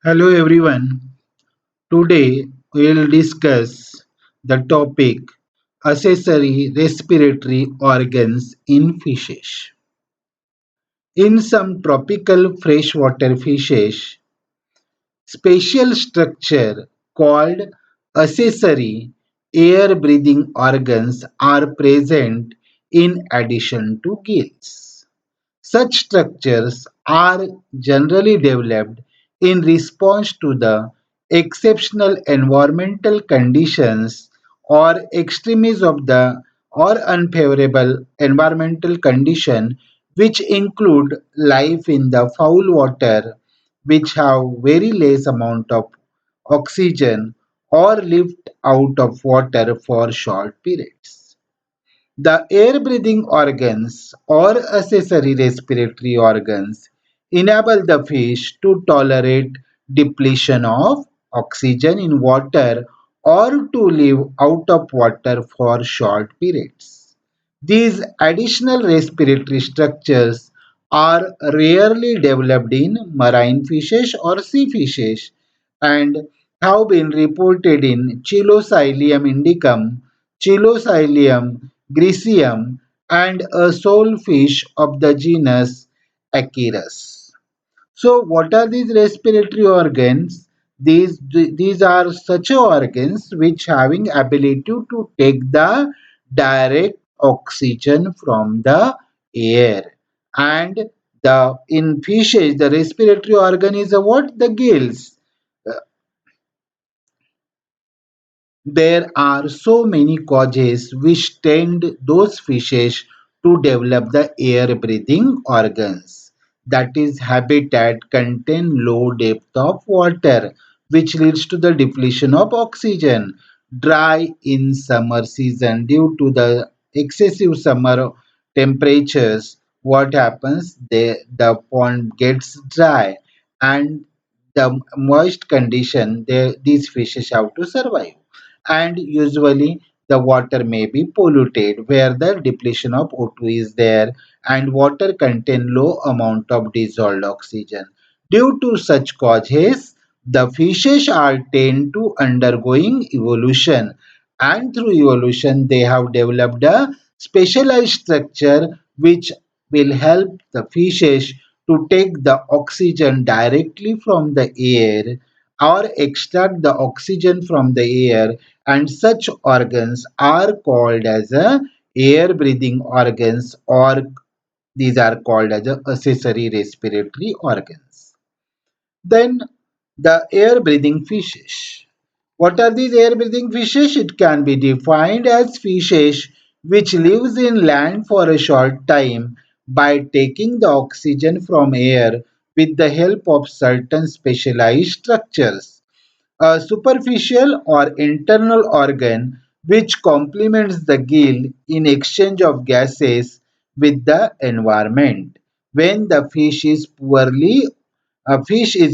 Hello everyone. Today we'll discuss the topic accessory respiratory organs in fishes. In some tropical freshwater fishes, special structure called accessory air breathing organs are present in addition to gills. Such structures are generally developed in response to the exceptional environmental conditions or extremes of the or unfavorable environmental condition which include life in the foul water which have very less amount of oxygen or lived out of water for short periods. The air-breathing organs or accessory respiratory organs enable the fish to tolerate depletion of oxygen in water or to live out of water for short periods. These additional respiratory structures are rarely developed in marine fishes or sea fishes and have been reported in Chilocilium indicum, Chilocilium griseum, and a soulfish of the genus Echirus. So, what are these respiratory organs? These are such organs which having ability to take the direct oxygen from the air. And the in fishes, the respiratory organ is a what? The gills. There are so many causes which tend those fishes to develop the air-breathing organs. That is, habitat contain low depth of water, which leads to the depletion of oxygen. Dry in summer season due to the excessive summer temperatures. What happens? The pond gets dry, and the moist condition these fishes have to survive, and usually the water may be polluted where the depletion of O2 is there and water contain low amount of dissolved oxygen. Due to such causes, the fishes are tend to undergoing evolution, and through evolution they have developed a specialized structure which will help the fishes to take the oxygen directly from the air or extract the oxygen from the air, and such organs are called as a air breathing organs, or these are called as a accessory respiratory organs. Then the air breathing fishes. What are these air breathing fishes? It can be defined as fishes which lives in land for a short time by taking the oxygen from air with the help of certain specialized structures. A superficial or internal organ which complements the gill in exchange of gases with the environment. When the fish is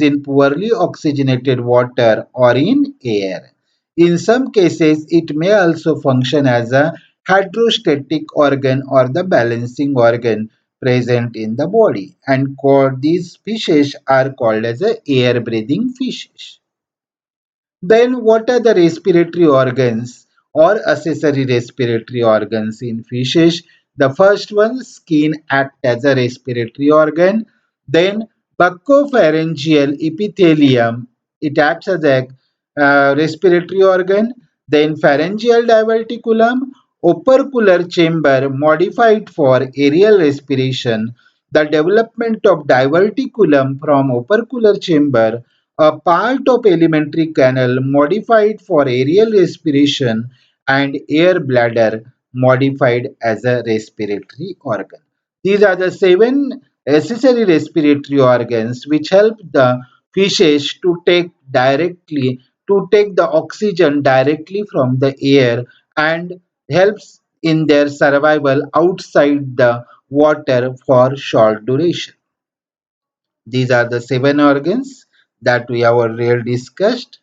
in poorly oxygenated water or in air. In some cases, it may also function as a hydrostatic organ or the balancing organ present in the body, and these fishes are called as a air breathing fishes. Then what are the respiratory organs or accessory respiratory organs in fishes? The first one, skin act as a respiratory organ. Then buccopharyngeal epithelium, it acts as a respiratory organ. Then pharyngeal diverticulum, opercular chamber modified for aerial respiration. The development of diverticulum from opercular chamber, a part of alimentary canal modified for aerial respiration, and air bladder modified as a respiratory organ. These are the seven accessory respiratory organs which help the fishes to take the oxygen directly from the air and helps in their survival outside the water for short duration. These are the seven organs that we have already discussed.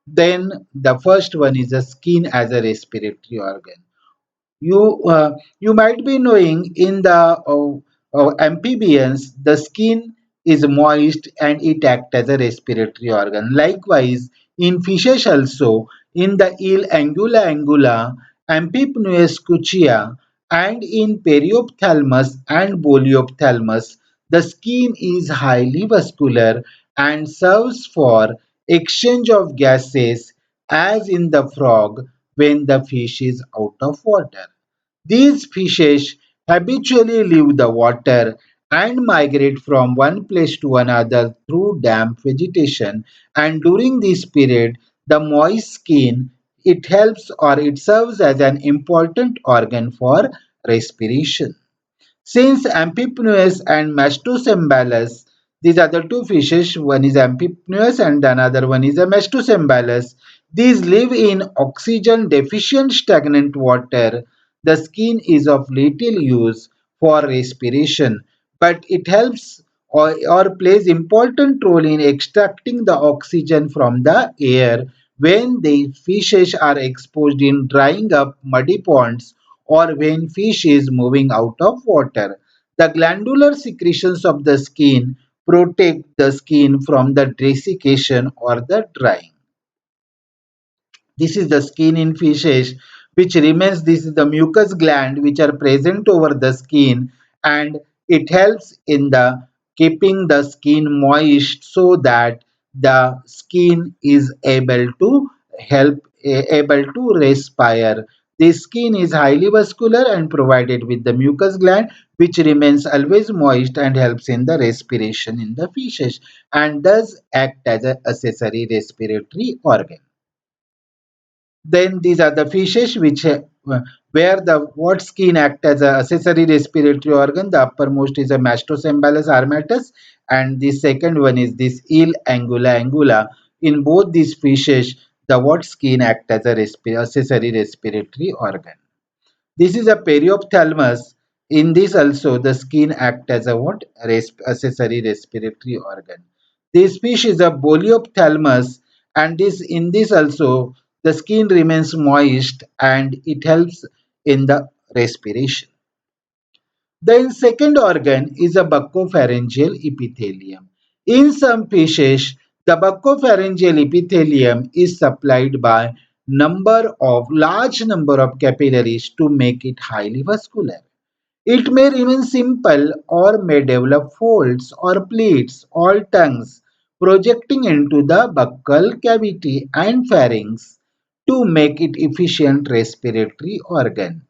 Then the first one is the skin as a respiratory organ. You might be knowing in the amphibians, the skin is moist and it acts as a respiratory organ. Likewise, in fishes also, in the eel Angula angula, Amphipoenas cuchia, and in Periophthalmus and Boliophthalmus, the skin is highly vascular and serves for exchange of gases as in the frog when the fish is out of water. These fishes habitually leave the water and migrate from one place to another through damp vegetation, and during this period the moist skin it helps or it serves as an important organ for respiration. Since Amphipoenas and Mastocymbalus, these are the two fishes, one is Amphipoenas and another one is a Mastocymbalus. These live in oxygen deficient stagnant water. The skin is of little use for respiration, but it helps or plays important role in extracting the oxygen from the air when the fishes are exposed in drying up muddy ponds or when fish is moving out of water. The glandular secretions of the skin protect the skin from the desiccation or the drying. This is the skin in fishes which remains. This is the mucus gland which are present over the skin, and it helps in the keeping the skin moist so that the skin is able to able to respire. The skin is highly vascular and provided with the mucus gland which remains always moist and helps in the respiration in the fishes and does act as an accessory respiratory organ. Then these are the fishes which where the what skin act as a accessory respiratory organ. The uppermost is a Mastocymbalus armatus, and the second one is this eel Angula angula. In both these fishes, the what skin act as a accessory respiratory organ. This is a periophthalmus. In this also the skin act as a what? Accessory respiratory organ. This fish is a boliophthalmus, and this in this also the skin remains moist and it helps in the respiration. The second organ is a buccopharyngeal epithelium. In some fishes, the buccopharyngeal epithelium is supplied by large number of capillaries to make it highly vascular. It may remain simple or may develop folds or pleats or tongues projecting into the buccal cavity and pharynx to make it efficient respiratory organ.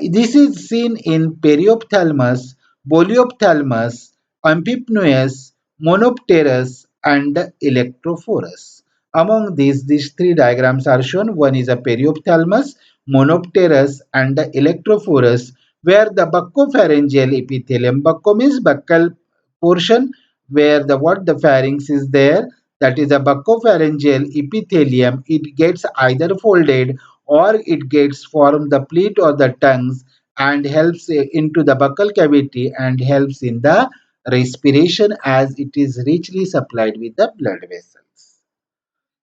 This is seen in Periophthalmus, Boliophthalmus, Amphipoenas, Monopterus, and Electrophorus. Among these three diagrams are shown. One is a Periophthalmus, Monopterus, and the Electrophorus, where the buccopharyngeal epithelium, bucco means buccal portion, where the pharynx is there, that is a buccopharyngeal epithelium. It gets either folded or it gets form the pleat or the tongues and helps into the buccal cavity and helps in the respiration as it is richly supplied with the blood vessels.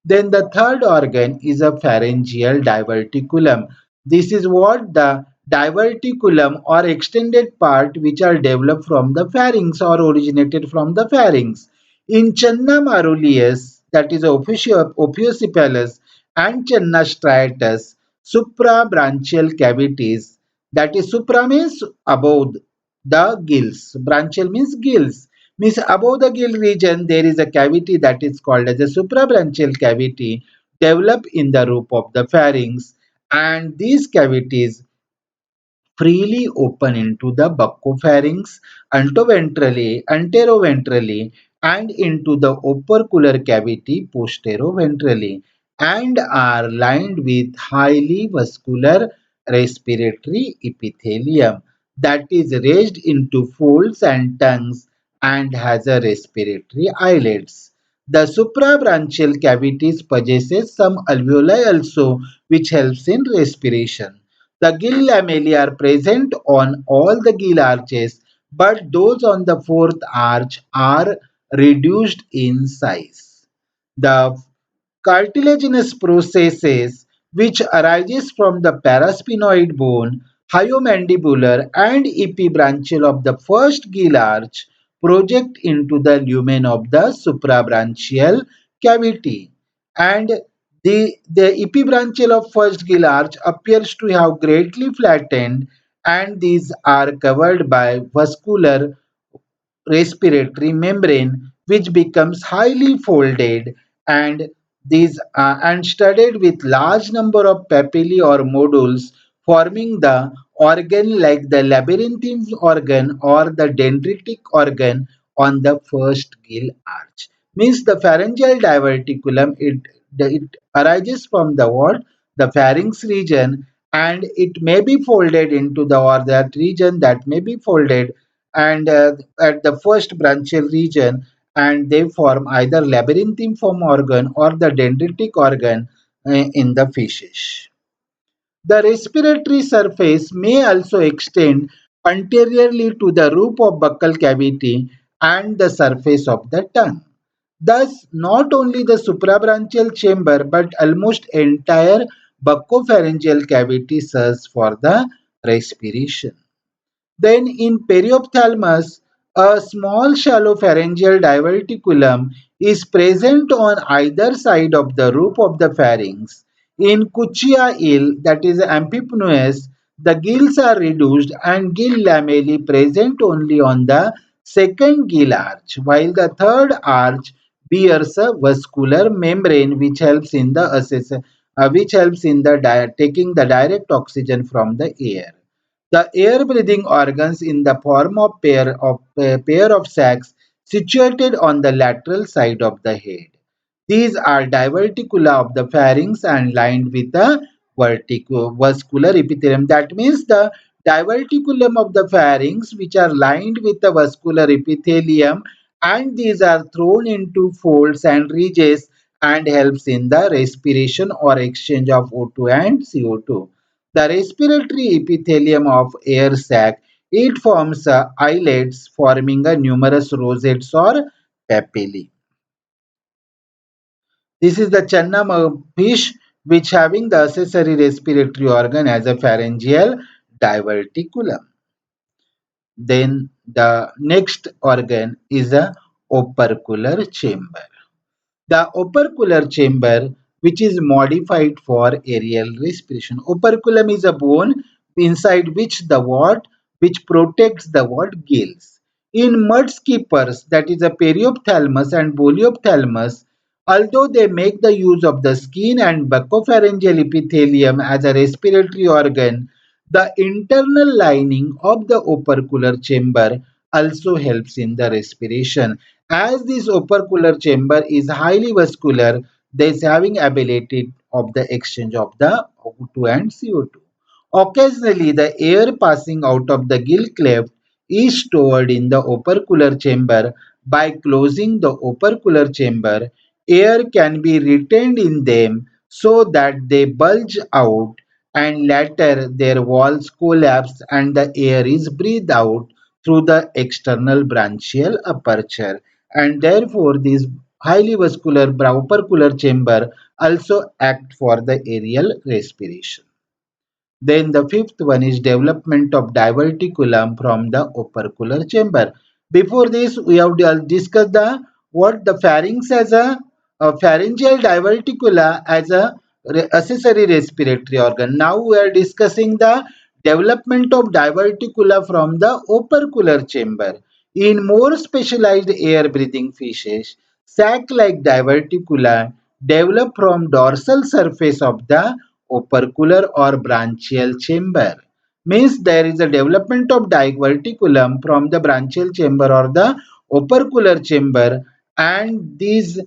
Then the third organ is a pharyngeal diverticulum. This is what the diverticulum or extended part which are developed from the pharynx or originated from the pharynx. In Channa marolius, that is Ophiucephalus, and Channa striatus, suprabranchial cavities, that is supra means above the gills, branchial means gills, means above the gill region there is a cavity that is called as a suprabranchial cavity develop in the roof of the pharynx, and these cavities freely open into the buccopharynx anteroventrally and into the opercular cavity posteroventrally and are lined with highly vascular respiratory epithelium that is raised into folds and tongues and has a respiratory eyelids. The suprabranchial cavities possesses some alveoli also which helps in respiration. The gill lamellae are present on all the gill arches, but those on the fourth arch are reduced in size. The cartilaginous processes which arises from the parasphenoid bone, hyomandibular and epibranchial of the first gill arch project into the lumen of the suprabranchial cavity. And the epibranchial of first gill arch appears to have greatly flattened, and these are covered by vascular respiratory membrane, which becomes highly folded, and these and studded with large number of papillae or modules, forming the organ like the labyrinthine organ or the dendritic organ on the first gill arch. Means the pharyngeal diverticulum, it arises from the what? The pharynx region, and it may be folded into the or that region that may be folded and at the first branchial region, and they form either labyrinthine form organ or the dendritic organ in the fishes. The respiratory surface may also extend anteriorly to the roof of buccal cavity and the surface of the tongue. Thus, not only the suprabranchial chamber but almost entire buccopharyngeal cavity serves for the respiration. Then in periophthalmus, a small shallow pharyngeal diverticulum is present on either side of the roof of the pharynx. In Cuchia eel, that is amphipneus, the gills are reduced and gill lamellae present only on the second gill arch, while the third arch bears a vascular membrane which helps in the taking the direct oxygen from the air. The air-breathing organs in the form of pair of sacs situated on the lateral side of the head. These are diverticula of the pharynx and lined with a vascular epithelium. That means the diverticulum of the pharynx, which are lined with the vascular epithelium, and these are thrown into folds and ridges and helps in the respiration or exchange of O2 and CO2. The respiratory epithelium of air sac, it forms islets forming a numerous rosettes or papillae. This is the Channama fish which having the accessory respiratory organ as a pharyngeal diverticulum. Then the next organ is a opercular chamber. The opercular chamber, which is modified for aerial respiration. Operculum is a bone inside which the what? Which protects the what? Gills. In mud skippers, that is a periophthalmus and bolophthalmus, although they make the use of the skin and buccopharyngeal epithelium as a respiratory organ, the internal lining of the opercular chamber also helps in the respiration. As this opercular chamber is highly vascular, there is having ability of the exchange of the O2 and CO2. Occasionally, the air passing out of the gill cleft is stored in the opercular chamber. By closing the opercular chamber, air can be retained in them so that they bulge out, and later their walls collapse and the air is breathed out through the external branchial aperture, and therefore this highly vascular opercular chamber also act for the aerial respiration. Then the fifth one is development of diverticulum from the opercular chamber. Before this, we have discussed the what the pharynx as a pharyngeal diverticula as a accessory respiratory organ. Now we are discussing the development of diverticula from the opercular chamber. In more specialized air-breathing fishes, sac-like diverticula develop from dorsal surface of the opercular or branchial chamber. Means there is a development of diverticulum from the branchial chamber or the opercular chamber, and these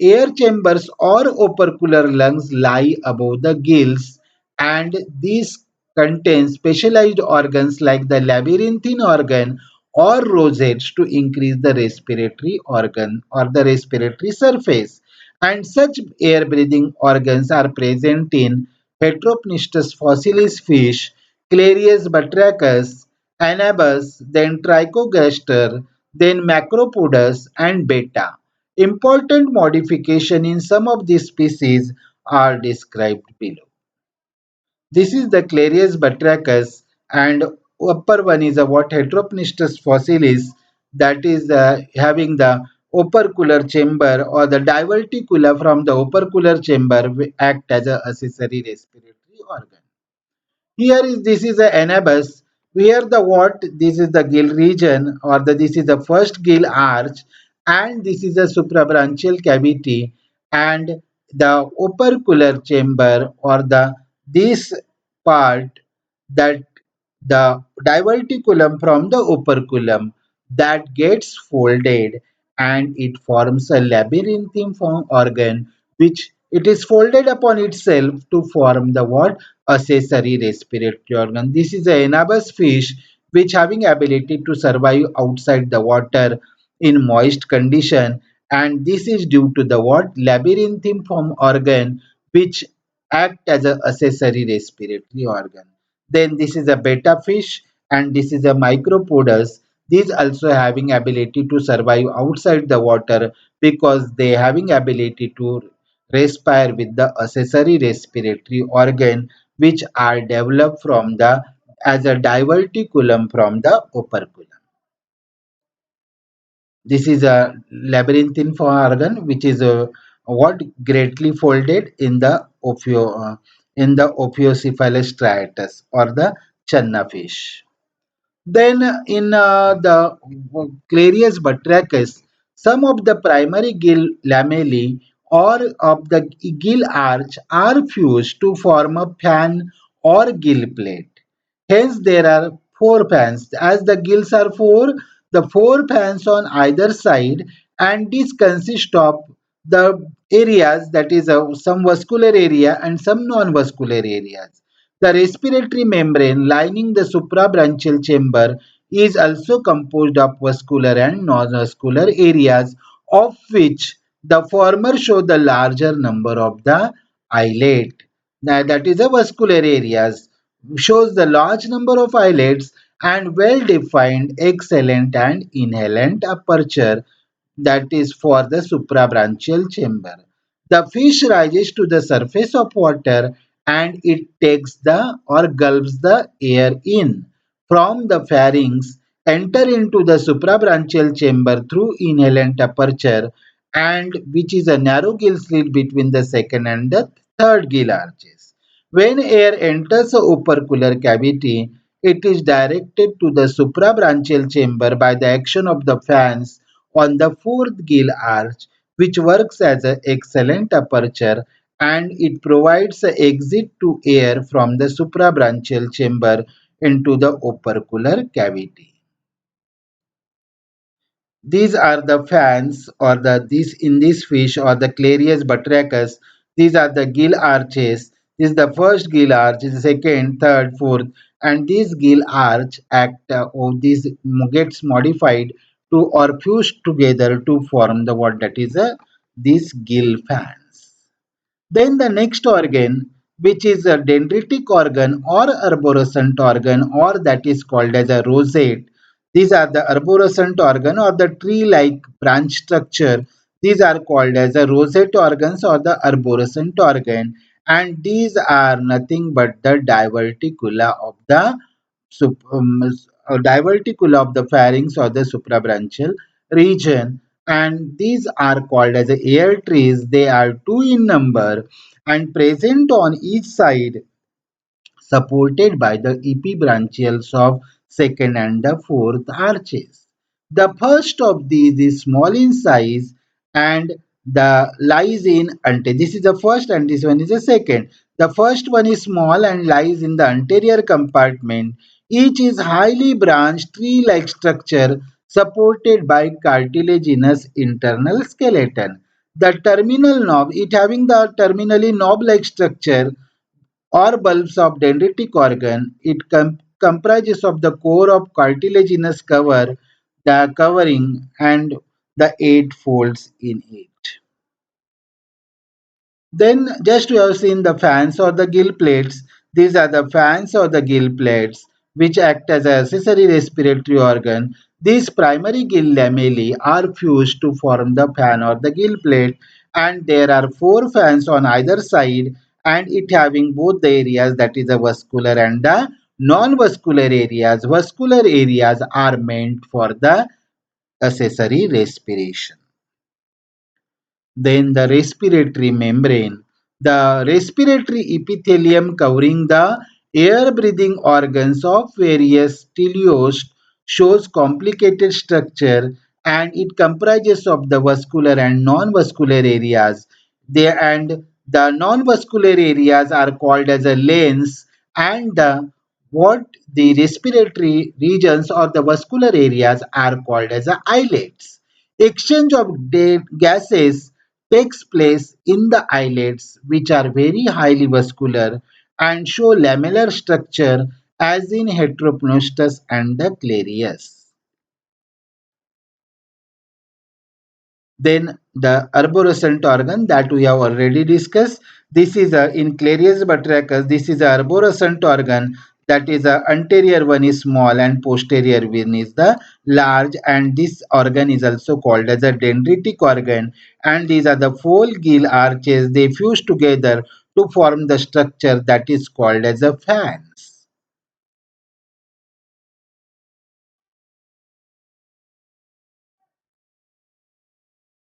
air chambers or opercular lungs lie above the gills, and these contain specialized organs like the labyrinthine organ or rosettes to increase the respiratory organ or the respiratory surface, and such air breathing organs are present in Heteropnistus fossilis fish, Clarius batrachus, Anabas, then Trichogaster, then Macropodus and Beta. Important modification in some of these species are described below. This is the Clarius batrachus, and upper one is a what Heteropnistus fossilis. that is having the opercular chamber or the diverticula from the opercular chamber act as a accessory respiratory organ. Here is this is a anabas. Here the what this is the gill region or the this is the first gill arch, and this is a suprabranchial cavity, and the opercular chamber or the this part, that the diverticulum from the operculum, that gets folded, and it forms a labyrinthine form organ, which it is folded upon itself to form the what accessory respiratory organ. This is a anabas fish which having ability to survive outside the water in moist condition, and this is due to the what labyrinthine form organ which act as a accessory respiratory organ. Then this is a betta fish, and this is a micropodus. These also having ability to survive outside the water because they having ability to respire with the accessory respiratory organ which are developed from the as a diverticulum from the operculum. This is a labyrinthine organ which is what greatly folded in the Ophiocephalus striatus or the channa fish. Then in the Clarius batrachus, some of the primary gill lamellae or of the gill arch are fused to form a fan or gill plate. Hence, there are four fans. As the gills are four, the four fans on either side, and this consists of the areas, that is some vascular area and some non-vascular areas. The respiratory membrane lining the suprabranchial chamber is also composed of vascular and non-vascular areas, of which the former show the larger number of the islet. Now, that is the vascular areas shows the large number of islets and well-defined exhalent and inhalent aperture, that is for the suprabranchial chamber. The fish rises to the surface of water and it takes the or gulps the air in from the pharynx, enter into the suprabranchial chamber through inhalent aperture, and which is a narrow gill slit between the second and the third gill arches. When air enters the opercular cavity, it is directed to the suprabranchial chamber by the action of the fans on the fourth gill arch, which works as an excellent aperture, and it provides an exit to air from the suprabranchial chamber into the opercular cavity. These are the fans or the these in this fish or the Clarius batrachus. These are the gill arches. This is the first gill arch, the second, third, fourth, and this gill arch act or this gets modified to or fused together to form the what that is a these gill fans. Then the next organ, which is a dendritic organ or arborescent organ, or that is called as a rosette. These are the arborescent organ or the tree-like branch structure. These are called as a rosette organs or the arborescent organ, and these are nothing but the diverticula of the diverticula of the pharynx or the suprabranchial region, and these are called as air trees. They are two in number and present on each side, supported by the epibranchials of second and the fourth arches. The first of these is small in size and the lies in ante. This is the first and this one is the second. The first one is small and lies in the anterior compartment. Each is highly branched tree-like structure supported by cartilaginous internal skeleton. The terminal knob, it having the terminally knob-like structure or bulbs of dendritic organ. It comprises of the core of cartilaginous cover, the covering, and the eight folds in it. Then just you have seen the fans or the gill plates. These are the fans or the gill plates which act as an accessory respiratory organ. These primary gill lamellae are fused to form the fan or the gill plate, and there are four fans on either side, and it having both the areas, that is the vascular and the non-vascular areas. Vascular areas are meant for the accessory respiration. Then the respiratory membrane. The respiratory epithelium covering the air breathing organs of various teleost shows complicated structure, and it comprises of the vascular and non-vascular areas. The non-vascular areas are called as a lens, and what the respiratory regions or the vascular areas are called as the islets. Exchange of gases takes place in the islets, which are very highly vascular and show lamellar structure as in Heteropneustos and the Clarius. Then the arborescent organ that we have already discussed. This is in Clarius batrachus. This is a arborescent organ. That is a anterior one is small and posterior one is the large, and this organ is also called as a dendritic organ. And these are the four gill arches. They fuse together to form the structure that is called as a fans.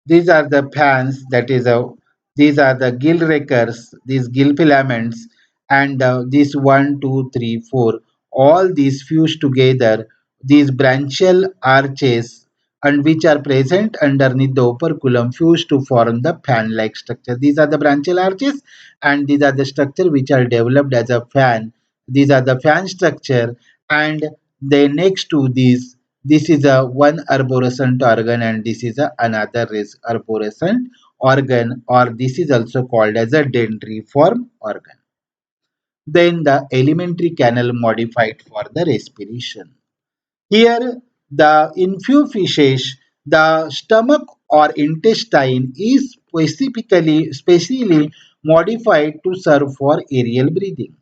These are the fans, that is a these are the gill rakers, these gill filaments, and these one, two, three, four, all these fuse together, these branchial arches, and which are present underneath the operculum fuse to form the fan-like structure. These are the branchial arches, and these are the structure which are developed as a fan. These are the fan structure, and then next to these, this is a one arborescent organ, and this is a another is arborescent organ, or this is also called as a dendriform organ. Then the alimentary canal modified for the respiration. Here, the in few fishes, the stomach or intestine is specially modified to serve for aerial breathing.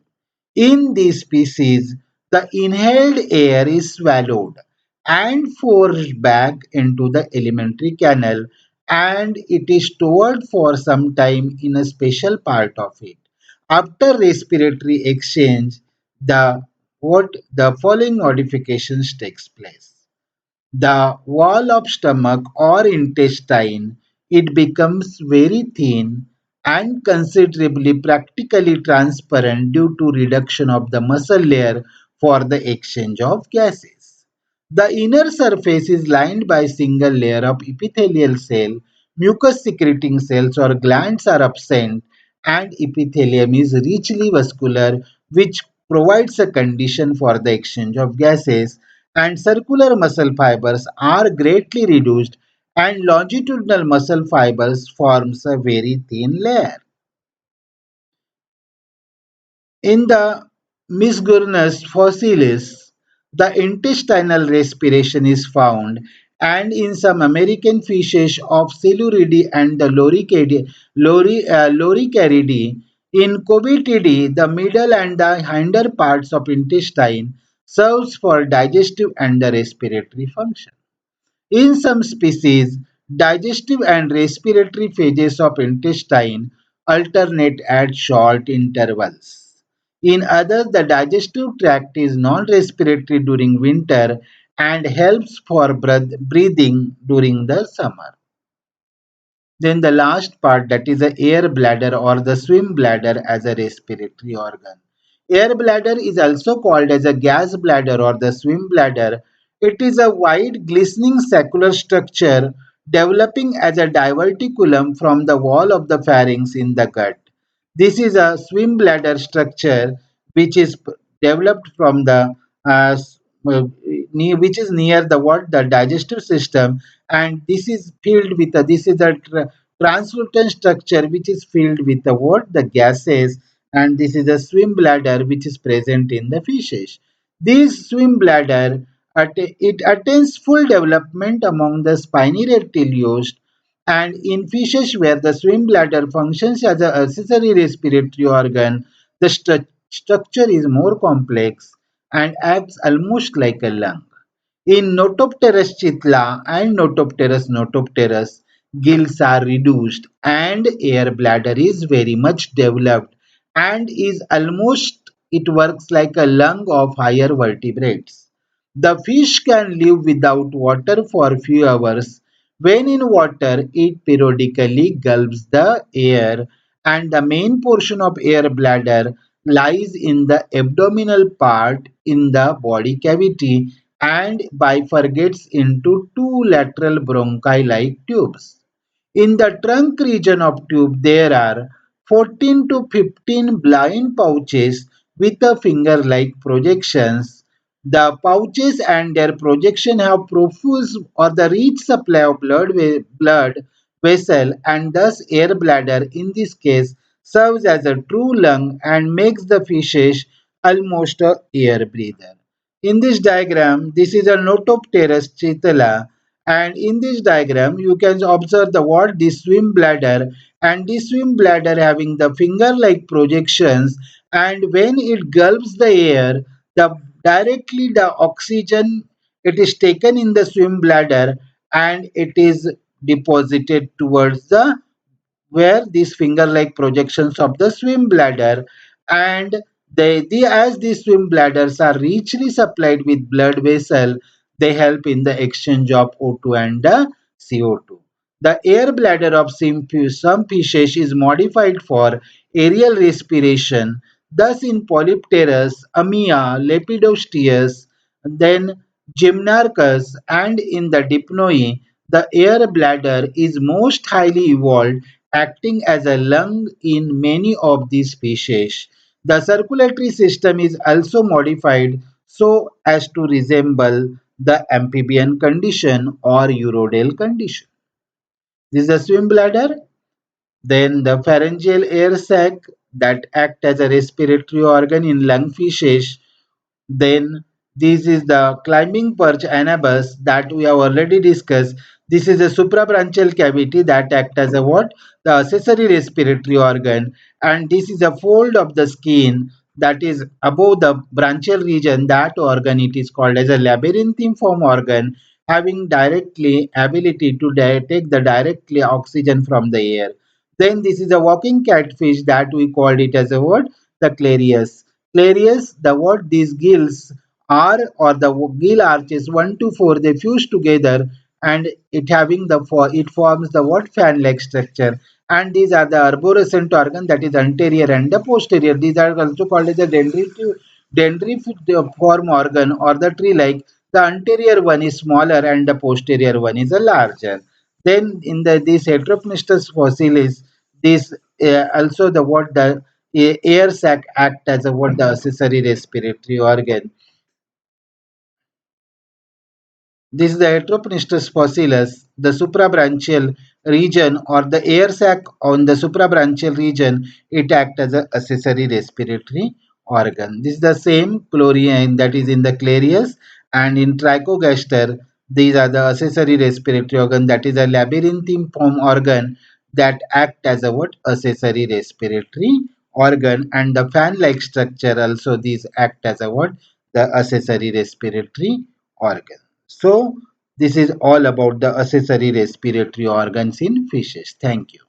In this species, the inhaled air is swallowed and forced back into the alimentary canal, and it is stored for some time in a special part of it. After respiratory exchange, the following modifications takes place. The wall of stomach or intestine, it becomes very thin and considerably practically transparent due to reduction of the muscle layer for the exchange of gases. The inner surface is lined by single layer of epithelial cell, mucus secreting cells or glands are absent, and epithelium is richly vascular, which provides a condition for the exchange of gases, and circular muscle fibers are greatly reduced, and longitudinal muscle fibers forms a very thin layer. In the Misgurnus fossilis, the intestinal respiration is found, and in some American fishes of Siluridae and the Loricaridae, in Covetidae, the middle and the hinder parts of intestine serves for digestive and the respiratory function. In some species, digestive and respiratory phases of intestine alternate at short intervals. In others, the digestive tract is non-respiratory during winter and helps for breathing during the summer. Then the last part, that is the air bladder or the swim bladder as a respiratory organ. Air bladder is also called as a gas bladder or the swim bladder. It is a wide glistening saccular structure developing as a diverticulum from the wall of the pharynx in the gut. This is a swim bladder structure which is developed from the which is near the what the digestive system, and this is filled with this is a translucent structure which is filled with the what the gases, and this is a swim bladder which is present in the fishes. This swim bladder it attains full development among the spiny reptilians, and in fishes where the swim bladder functions as an accessory respiratory organ, the structure is more complex and acts almost like a lung. In Notopterus chitla and Notopterus, gills are reduced and air bladder is very much developed and is almost it works like a lung of higher vertebrates. The fish can live without water for few hours. When in water, it periodically gulps the air, and the main portion of air bladder lies in the abdominal part in the body cavity and bifurcates into two lateral bronchi-like tubes. In the trunk region of tube, there are 14 to 15 blind pouches with a finger-like projections. The pouches and their projection have profuse or the rich supply of blood vessel, and thus air bladder in this case serves as a true lung and makes the fishes almost a air breather. In this diagram, this is a Notopterus chitala, and in this diagram you can observe the what this swim bladder, and this swim bladder having the finger like projections, and when it gulps the air, the directly the oxygen it is taken in the swim bladder and it is deposited towards the where these finger-like projections of the swim bladder, and as these swim bladders are richly supplied with blood vessel, they help in the exchange of O2 and CO2. The air bladder of some fishes is modified for aerial respiration. Thus, in Polypterus, Amia, Lepidosteus, then Gymnarchus, and in the Dipnoi, the air bladder is most highly evolved, acting as a lung in many of these species. The circulatory system is also modified so as to resemble the amphibian condition or urodale condition. This is the swim bladder, then the pharyngeal air sac that act as a respiratory organ in lungfishes. Then this is the climbing perch anabus that we have already discussed. This is a suprabranchial cavity that act as a what? The accessory respiratory organ, and this is a fold of the skin that is above the branchial region. That organ it is called as a labyrinthine form organ, having directly ability to take the directly oxygen from the air. Then this is a walking catfish that we called it as a what? The clarius. Clarius, the what these gills are or the gill arches 1 to 4 they fuse together, and it having the it forms the what fan-like structure, and these are the arborescent organ that is anterior and the posterior. These are also called as a dendriform organ or the tree-like. The anterior one is smaller and the posterior one is a larger. Then in the this Heteropneustos fossilis, this also the what the air sac act as a what the accessory respiratory organ. This is the Heteropneustos fossilis, the suprabranchial region or the air sac on the suprabranchial region, it acts as an accessory respiratory organ. This is the same chlorine that is in the clarius, and in Trichogaster, these are the accessory respiratory organ that is a labyrinthine form organ that act as a what accessory respiratory organ, and the fan-like structure also these act as a what the accessory respiratory organ. So, this is all about the accessory respiratory organs in fishes. Thank you.